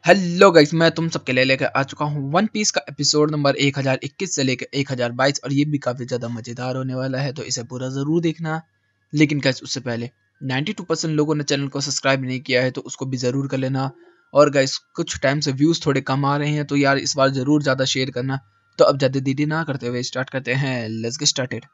Hello guys, मैं तुम सबके लिए लेकर आ चुका हूँ वन पीस का एपिसोड नंबर 1021 से लेकर 1022 और ये भी काफ़ी ज़्यादा मज़ेदार होने वाला है, तो इसे पूरा ज़रूर देखना। लेकिन गाइस उससे पहले 92% लोगों ने चैनल को सब्सक्राइब नहीं किया है, तो उसको भी ज़रूर कर लेना। और गाइस कुछ टाइम से व्यूज़ थोड़े कम आ रहे हैं, तो यार इस बार ज़रूर ज़्यादा शेयर करना। तो अब ज़्यादा देरी ना करते हुए स्टार्ट करते हैं। Let's get started.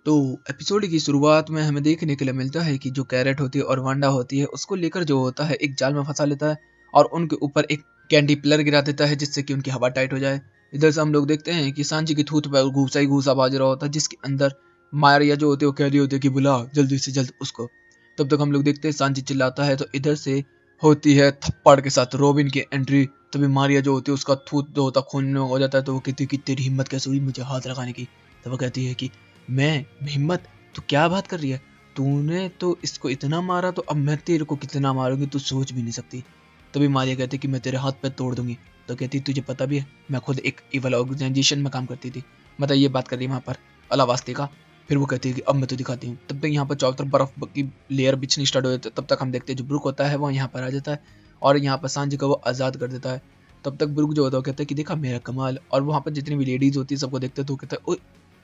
तो एपिसोड की शुरुआत में हमें देखने के लिए मिलता है कि जो कैरेट होती है और वांडा होती है, उसको लेकर जो होता है एक जाल में फंसा लेता है और उनके ऊपर एक कैंडी पिलर गिरा देता है जिससे कि उनकी हवा टाइट हो जाए। इधर से हम लोग देखते हैं कि सांची की थूत पर घूसा ही घूसा बाज रहा होता है, जिसके अंदर मारिया जो होती है वो कह रही होती है कि बुला जल्दी से जल्द उसको। तब तक हम लोग देखते हैं सांची चिल्लाता है, तो इधर से होती है थप्पड़ के साथ रॉबिन की एंट्री। तभी मारिया जो होती है उसका थूत जो होता है खून में हो जाता है, तो वो कहती है कि तेरी हिम्मत कैसे हुई मुझे हाथ लगाने की। तो वो कहती है कि मैं हिम्मत, तू क्या बात कर रही है? तूने तो इसको इतना मारा, तो अब मैं तेरे को कितना मारूंगी तू सोच भी नहीं सकती। तभी मारिया कहती कि मैं तेरे हाथ पैर तोड़ दूंगी। तो कहती तुझे पता भी है मैं खुद एक इवल ऑर्गेनाइजेशन में काम करती थी। मतलब ये बात कर रही है वहाँ पर अलावास्ती का। फिर वो कहती है कि अब मैं तो दिखाती हूँ। तब तक यहाँ पर चारों तरफ बर्फ की लेयर बिछनी स्टार्ट हो जाती है। तब तक हम देखते हैं जो ब्रुक होता है वो यहाँ पर आ जाता है और यहाँ पर सांझ को वो आज़ाद कर देता है। तब तक ब्रुक जो होता है वो कहता है कि देखा मेरा कमाल। और वहाँ पर जितनी भी लेडीज होती है सबको देखते हैं तो वो कहता है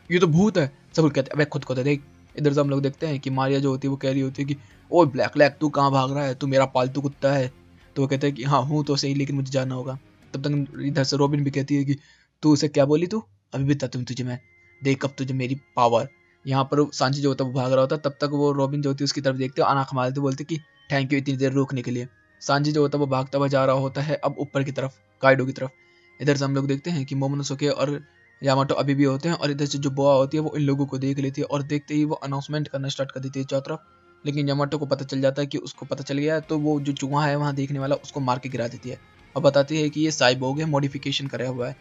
ये तो भूत है। सब लोग कहते हैं अबे खुद को तो देख। इधर से हम लोग देखते हैं कि मारिया जो होती है वो कह रही होती है कि ओए ब्लैक लैक तू कहाँ भाग रहा है, तू मेरा पालतू कुत्ता है। तो वो कहता है कि हाँ हूँ तो सही, लेकिन मुझे जाना होगा। तब तक इधर से रॉबिन भी कहती है कि तू उसे क्या बोली, तू अभी भी तुम तुझे मैं देख अब तुझे मेरी पावर। यहाँ पर सांची जो होता है वो भाग रहा होता है। तब तक वो रॉबिन जो होती है उसकी तरफ देखते हो आंख मारते बोलते कि थैंक यू इतनी देर रोकने के लिए। सांची जो होता है वो भागता हुआ जा रहा होता है अब ऊपर की तरफ, काइडो की तरफ। इधर से हम लोग देखते हैं कि मोमोनोसुके और यामाटो अभी भी होते हैं और इधर से जो बोआ होती है वो इन लोगों को देख लेती है और देखते ही वो अनाउंसमेंट करना स्टार्ट कर देती है चारों तरफ। लेकिन यामाटो को पता चल जाता है कि उसको पता चल गया है, तो वो जो चूहा है वहाँ देखने वाला उसको मार के गिरा देती है और बताती है कि ये साइबोर्ग है, मॉडिफिकेशन करा हुआ है।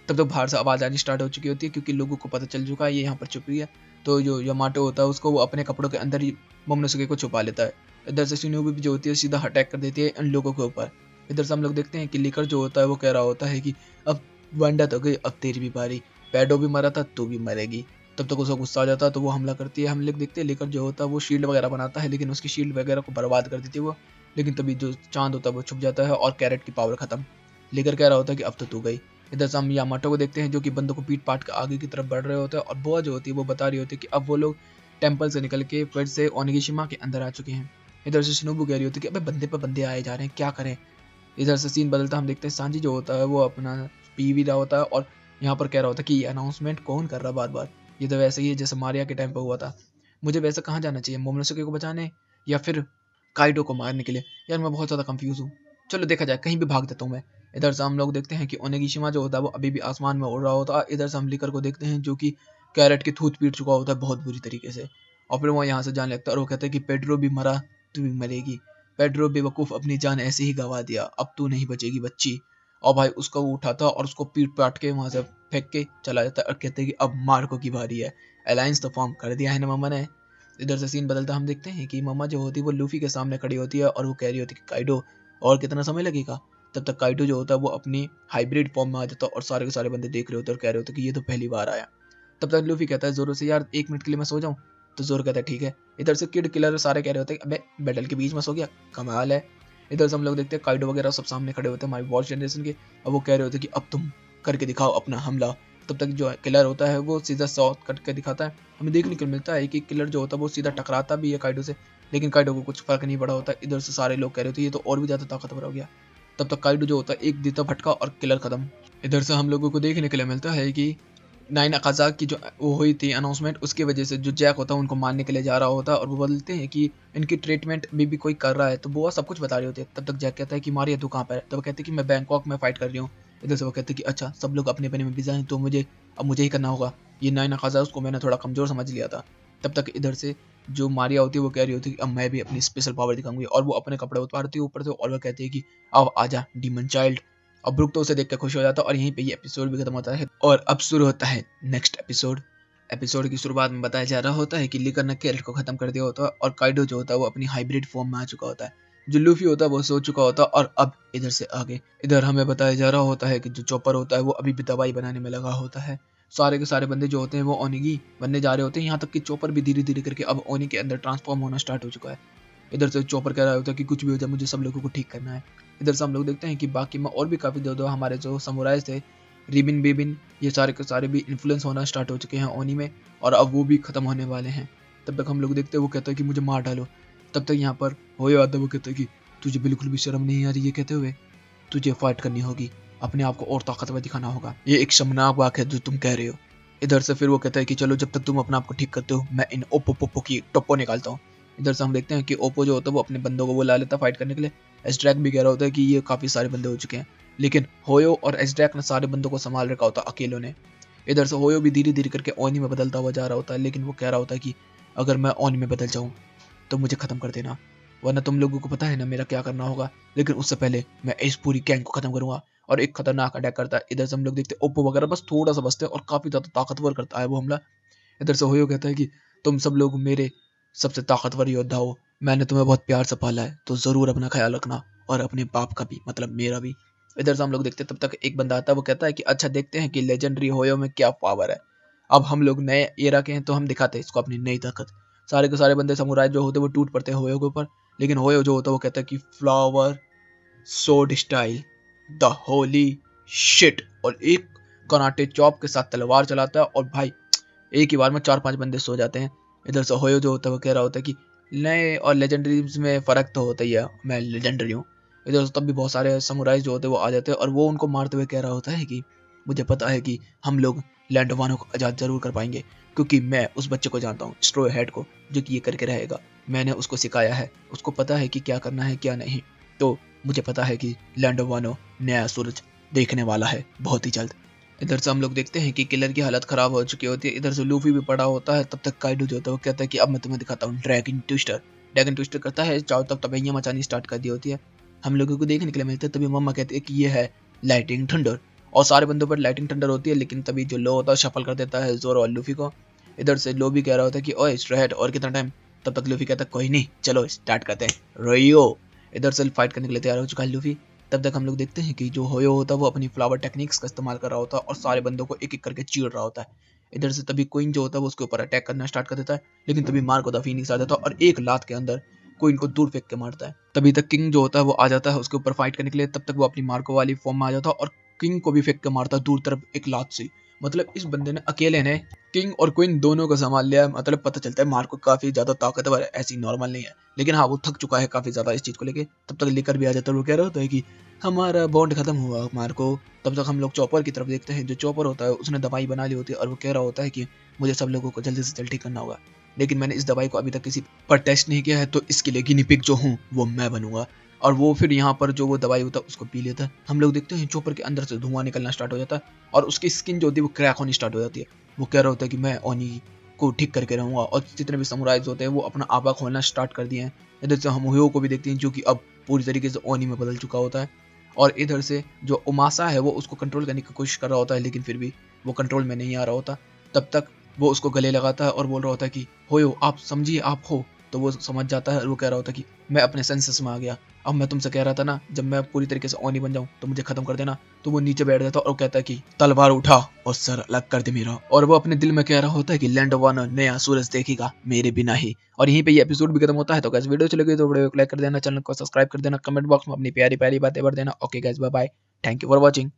तब तक बाहर से आवाज़ आनी स्टार्ट हो चुकी होती है क्योंकि लोगों को पता चल चुका है ये यहाँ पर छुपी है। तो जो यामाटो होता है उसको वो अपने कपड़ों के अंदर ही मोमोनोसुके को छुपा लेता है। इधर से शिनोबी भी जो होती है सीधा अटैक कर देती है इन लोगों के ऊपर। इधर से हम लोग देखते हैं कि लिकर जो होता है वो कह रहा होता है कि अब वांडा तो गई, अब तेरी भी बारी। पैडो भी मरा था, तू भी मरेगी। तब तक उसको गुस्सा आ जाता है तो वो हमला करती है। हम लोग देखते हैं लेकर जो होता है वो शील्ड वगैरह बनाता है, लेकिन उसकी शील्ड वगैरह को बर्बाद कर देती है वो। लेकिन तभी जो चांद होता है वो छुप जाता है और कैरेट की पावर खत्म। लेकर कह रहा होता है कि अब तो तू गई। इधर से हम यामाटो को देखते हैं जो कि बंदों को पीट पाट कर आगे की तरफ बढ़ रहे होते हैं और बोआ जो होती है वो बता रही होती है कि अब वो लोग टेंपल से निकल के फिर से ओनिगिशिमा के अंदर आ चुके हैं। इधर से शिनोबू कह रही होती है कि अबे बंदे पर बंदे आए जा रहे हैं, क्या करें। इधर से सीन बदलता हम देखते हैं सांजी जो होता है वो अपना पी भी रहा होता है और यहाँ पर कह रहा होता है कि ये अनाउंसमेंट कौन कर रहा है बार बार। ये तो वैसे ही है जैसे मारिया के टाइम पर हुआ था। मुझे वैसे कहाँ जाना चाहिए, मोमोनोसुके को बचाने या फिर काइडो को मारने के लिए? यार मैं बहुत ज़्यादा कंफ्यूज हूँ। चलो देखा जाए, कहीं भी भाग देता हूँ मैं। इधर से हम लोग देखते हैं कि ओनेगिशिमा जो होता है वो अभी भी आसमान में उड़ रहा होता है। इधर से हम लिकर को देखते हैं जो कि कैरेट की थूत पीट चुका होता है बहुत बुरी तरीके से। और फिर वो यहाँ से जाने लगता है और वो कहता है कि पेड्रो भी मरा, तू भी मरेगी। पेड्रो बेवकूफ़ अपनी जान ऐसे ही गवा दिया, अब तू नहीं बचेगी बच्ची। और भाई उसका वो उठाता और उसको पीट पाट के वहाँ से फेंक के चला जाता है और कहते हैं कि अब मार्को की बारी है। अलायंस तो फॉर्म कर दिया है ना मम्मा ने। इधर से सीन बदलता हम देखते हैं कि मम्मा जो होती है वो लूफी के सामने खड़ी होती है और वो कह रही होती है कि काइडो और कितना समय लगेगा। तब तक काइडो जो होता है वो अपनी हाइब्रिड फॉर्म में आ जाता है और सारे के सारे बंदे देख रहे होते हैं और कह रहे होते हैं कि ये तो पहली बार आया। तब तक लूफी कहता है जोरो से यार 1 मिनट के लिए मैं सो जाऊं। तो जोरो कहता है ठीक है। इधर से किड किलर सारे कह रहे होते हैं अबे बैटल के बीच में सो गया, कमाल है। इधर से हम लोग देखते हैं काइडो वगैरह सब सामने खड़े होते हैं हमारी वॉच जनरेशन के। अब वो कह रहे होते हैं कि अब तुम करके दिखाओ अपना हमला। तब तक जो किलर होता है वो सीधा शॉट करके दिखाता है। हमें देखने को मिलता है कि किलर जो होता है वो सीधा टकराता भी है काइडो से, लेकिन काइडो को कुछ फर्क नहीं पड़ा होता। इधर से सारे लोग कह रहे थे ये तो और भी ज्यादा ताकतवर हो गया। तब तक काइडो जो होता है एक देता फटका और किलर खत्म। इधर से हम लोगों को देखने के लिए मिलता है कि नाइन अकाजा की जो वो हुई थी अनाउंसमेंट, उसकी वजह से जो जैक होता है उनको मारने के लिए जा रहा होता है और वो बोलते हैं कि इनकी ट्रीटमेंट भी कोई कर रहा है। तो वो सब कुछ बता रही होती है। तब तक जैक कहता है कि मारिया तू कहाँ पर है? तो वो कहते हैं कि मैं बैंकॉक में फाइट कर रही हूँ। इधर से वो कहते हैं कि अच्छा सब लोग अपने अपने में बिजा हैं तो मुझे अब मुझे ही करना होगा। ये नाइन अकाजा उसको मैंने थोड़ा कमजोर समझ लिया था। तब तक इधर से जो मारिया होती है वो कह रही होती है कि अब मैं भी अपनी स्पेशल पावर दिखाऊंगी और वो अपने कपड़े उतारती है ऊपर से और वो कहती है कि अब आजा डीमन चाइल्ड। अब ब्रुक तो उसे देख कर खुश हो जाता है और यहीं पे ये एपिसोड भी खत्म होता है और अब शुरू होता है नेक्स्ट एपिसोड। एपिसोड की शुरुआत में बताया जा रहा होता है कि लिकर ने कैरेट को खत्म कर दिया होता है और काइडो जो होता है वो अपनी हाइब्रिड फॉर्म में आ चुका होता है। जो लूफी होता है वो सो चुका होता है और अब इधर से आगे इधर हमें बताया जा रहा होता है कि जो चॉपर होता है वो अभी भी दवाई बनाने में लगा होता है। सारे के सारे बंदे जो होते हैं वो ओनिगी बनने जा रहे होते हैं, यहाँ तक कि चॉपर भी धीरे धीरे करके अब ओनी के अंदर ट्रांसफॉर्म होना स्टार्ट हो चुका है। इधर से चॉपर कह रहा होता है कि कुछ भी हो जाए मुझे सब लोगों को ठीक करना है। इधर से हम लोग देखते हैं कि बाकी में और भी काफ़ी जो हमारे जो समुराइज थे, रिबिन बिबिन, ये सारे के सारे भी इन्फ्लुएंस होना स्टार्ट हो चुके हैं ओनी में, और अब वो भी खत्म होने वाले हैं। तब तक हम लोग देखते हैं वो कहता है कि मुझे मार डालो। तब तक यहाँ पर होयो आता है, वो कहता है कि तुझे बिल्कुल भी शर्म नहीं आ रही ये कहते हुए, तुझे फाइट करनी होगी, अपने आप को और ताकतवर दिखाना होगा, ये एक शर्मनाक बात है जो तुम कह रहे हो। इधर से फिर वो कहता है कि चलो जब तक तुम अपने आप को ठीक करते हो मैं इन ओप्पो पोप्पो की टोप्पो निकालता हूँ। इधर से हम देखते हैं कि ओप्पो जो होता है वो अपने बंदों को बुला लेता है फाइट करने के लिए। एसड्रैक भी कह रहा होता है कि ये काफी सारे बंदे हो चुके हैं, लेकिन होयो और एसड्रैक ने सारे बंदों को संभाल रखा होता है अकेलों ने। इधर से होयो भी धीरे धीरे करके ओनी में बदलता हुआ जा रहा होता है, लेकिन वो कह रहा होता है कि अगर मैं ओनी में बदल जाऊं तो मुझे खत्म कर देना, वरना तुम लोगों को पता है ना मेरा क्या करना होगा, लेकिन उससे पहले मैं इस पूरी गैंग को खत्म करूंगा। और एक खतरनाक अटैक करता है। इधर से हम लोग देखते हैं ओप्पो वगैरह बस थोड़ा सा बचते हैं और काफी ज्यादा ताकतवर करता है वो हमला। इधर से होयो कहता है कि तुम सब लोग मेरे सबसे ताकतवर योद्धा हो, मैंने तुम्हें बहुत प्यार से पाला है, तो जरूर अपना ख्याल रखना, और अपने बाप का भी, मतलब मेरा भी। इधर से हम लोग देखते हैं तब तक एक बंदा आता है, वो कहता है कि अच्छा देखते हैं कि लेजेंडरी होयो में क्या पावर है। अब हम लोग नए एरा के हैं तो हम दिखाते हैं इसको अपनी नई ताकत। सारे के सारे बंदे समुराय जो होते हैं वो टूट पड़ते हैं होयो के ऊपर, लेकिन होयो जो होता है वो कहता है कि फ्लावर सोड स्टाइल द होली शिट, और एक कराटे चॉप के साथ तलवार चलाता है, और भाई एक ही बार में 4-5 बंदे सो जाते हैं। इधर से होयो जो होता है वो कह रहा होता है कि नए और लेजेंडरीज में फ़र्क तो होता ही है, मैं लेजेंडरी हूँ। इधर से तब भी बहुत सारे समुराइज जो होते हैं वो आ जाते हैं, और वो उनको मारते हुए कह रहा होता है कि मुझे पता है कि हम लोग लैंडवानों को आज़ाद ज़रूर कर पाएंगे, क्योंकि मैं उस बच्चे को जानता हूँ, स्ट्रो हेड को, जो कि ये करके रहेगा। मैंने उसको सिखाया है, उसको पता है कि क्या करना है क्या नहीं। तो मुझे पता है कि लैंडवानो नया सूरज देखने वाला है बहुत ही जल्द। इधर से हम लोग देखते हैं कि किलर की हालत खराब हो चुकी होती है। इधर से लूफी भी पड़ा होता है। तब तक काइडो जो होता है वो कहता है कि अब मैं तुम्हें दिखाता हूँ ड्रैगन ट्विस्टर। ड्रैगन ट्विस्टर करता है, चारों तरफ तबैयां मचानी स्टार्ट कर दी होती है। हम लोगों को देखने के लिए मिलते हैं, तभी मम्मा कहती है कि ये है लाइटिंग थंडर, और सारे बंदों पर लाइटिंग थंडर होती है, लेकिन तभी जो लो होता है शफल कर देता है जोरो और लूफी को। इधर से लो भी कह रहा होता है कि ओए स्ट्रेट और कितना टाइम। तब तक लूफी कहता है कोई नहीं, चलो स्टार्ट करते हैं रोइयो। इधर से फाइट करने के लिए तैयार हो चुका है लूफी। तब तक हम लोग देखते हैं कि जो होयो होता है वो अपनी फ्लावर टेक्निक्स का इस्तेमाल कर रहा होता है और सारे बंदों को एक एक करके चीर रहा होता है। इधर से तभी क्वीन जो होता है वो उसके ऊपर अटैक करना स्टार्ट कर देता है, लेकिन तभी मार्को द फीनिक्स आ जाता है और एक लात के अंदर क्वीन को दूर फेंक के मारता है। तभी तक किंग जो होता है वो आ जाता है उसके ऊपर फाइट करने के लिए। तब तक वो अपनी मार्को वाली फॉर्म में आ जाता है और किंग को भी फेंक के मारता है दूर तरफ एक लात से। मतलब इस बंदे ने अकेले ने किंग और क्वीन दोनों को संभाल लिया है। मतलब पता चलता है मार्को काफी ज्यादा ताकतवर है, ऐसी नॉर्मल नहीं है, लेकिन हाँ वो थक चुका है काफी ज्यादा इस चीज को लेके। तब तक लेकर भी आ जाता है, वो कह रहा होता है कि हमारा बॉन्ड खत्म हुआ मार्को। तब तक हम लोग चॉपर की तरफ देखते हैं। जो चॉपर होता है उसने दवाई बना ली होती है और वो कह रहा होता है कि मुझे सब लोगों को जल्दी से जल्दी ठीक करना होगा, लेकिन मैंने इस दवाई को अभी तक किसी पर टेस्ट नहीं किया है, तो इसके लिए गिनी पिग जो हूँ वो मैं बनूंगा। और वो फिर यहाँ पर जो वो दवाई होता है उसको पी लेता है। हम लोग देखते हैं चॉपर के अंदर से धुआं निकलना स्टार्ट हो जाता है और उसकी स्किन जो होती है वो क्रैक होनी स्टार्ट हो जाती है। वो कह रहा होता है कि मैं ओनी को ठीक करके रहूंगा, और जितने भी समुराइज होते हैं वो अपना आबा खोलना स्टार्ट कर दिए हैं। इधर से हम हुयो को भी देखते हैं जो कि अब पूरी तरीके से ओनी में बदल चुका होता है। और इधर से जो उमासा है वो उसको कंट्रोल करने की कोशिश कर रहा होता है, लेकिन फिर भी वो कंट्रोल में नहीं आ रहा होता। तब तक वो उसको गले लगाता है और बोल रहा होता है कि होयो आप समझिए आप हो। तो वो समझ जाता है और वो कह रहा होता है कि मैं अपने सेंसेस में आ गया। अब मैं तुमसे कह रहा था ना जब मैं पूरी तरीके से ओनी बन जाऊं तो मुझे खत्म कर देना। तो वो नीचे बैठ जाता है और कहता है कि तलवार उठा और सर अलग कर दे मेरा। और वो अपने दिल में कह रहा होता है कि लैंड वानर नया सूरज देखेगा मेरे बिना ही। और यहीं पे ये एपिसोड भी खत्म होता है। तो गाइस वीडियो चली गई तो वीडियो को लाइक कर देना, चैनल को सब्सक्राइब कर देना, कमेंट बॉक्स में अपनी प्यारी प्यारी बातें भर देना। Okay guys bye bye, thank you for watching.